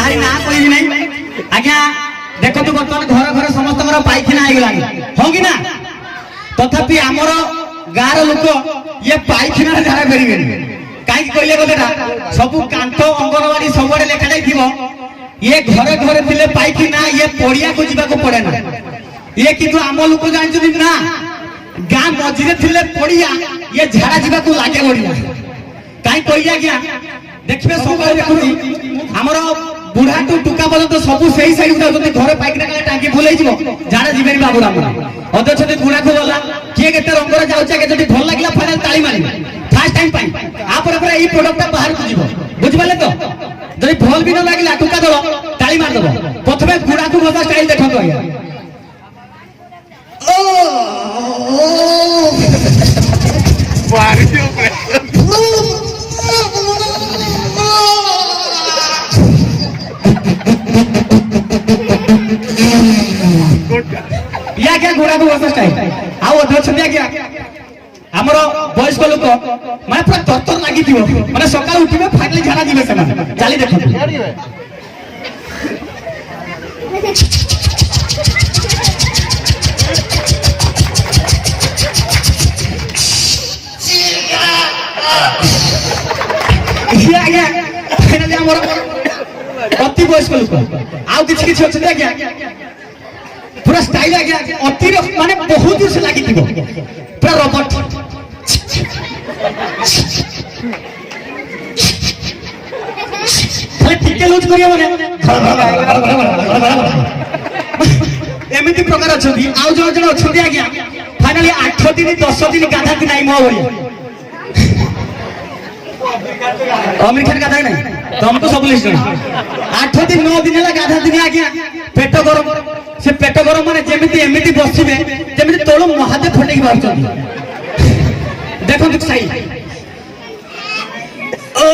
काली ना कोई भी नहीं आज्ञा देखो तो बर्तमान घर घर समस्त पाइखाना आईगलानी हाँ कि ना तथापि आमर गाँव लोक ये पाइखाना झाड़ा करेंगे कहीं कहले कथा सब कांथ अंगनवाड़ी सब लेखा जाइथिबो ये घरे घरे थिले पाइखाना ये पड़िया को जीवा को पड़े ना ये किंतु आम लोक जानछथि ना गाँ मझिरे थिले पड़िया ये झाड़ा जीवा को लागे बढ़िया कहीं कहले आज्ञा देखबे सब देखुनी हमर बुढ़ा टू टुका पर्यंत सब सही साइड जाउछथि घरे पाइखाना काले टांकी फुल हेजिवो झाड़ा जीवेनी बाबूराम अध्यक्ष बुढ़ा को गला किए केते रंगर जाउछे केते भल लागला फाइनल ताली मारी फर्स्ट टाइम पाई आपर पर ई प्रोडक्ट बाहर को जीवो बुझिबाले तो जदि भल भी न लागला टुका दलो ताली मार दबो प्रथमे बुढ़ा को मजा स्टाइल देखो तो या ओ मार दियो या क्या घोड़ा को मजा स्टाइल आओ अध्यक्ष दिया क्या हमर वयस्क लोक माने पूरा तत्तर लागि दियो माने सकाळ उठिबे फाइनली झाड़ा दिबे सना चाली देखो या या फाइनली हमर अति वयस्क लोक आउ किछ किछ अछि देखिया पूरा स्टाइल आ गया अति माने बहुत दिन से लागि दिबो पूरा रोबोट खाली ठीक लूज करिया माने एमिति प्रकार अछथि आउ जण जण अछथि आ गया फाइनली 8 दिन 10 दिन गाधा दिन आई मो बोली अमेरिकन गाधा नहीं तुमको सब लिस्ट 8 दिन 9 दिन ला गाधा दिन आ गया पेट गरम से पेट गरम माने जेमिति एमिति बसिबे जेमिति तोलो महादेव फटेकी बाहरछन देखो सही ओ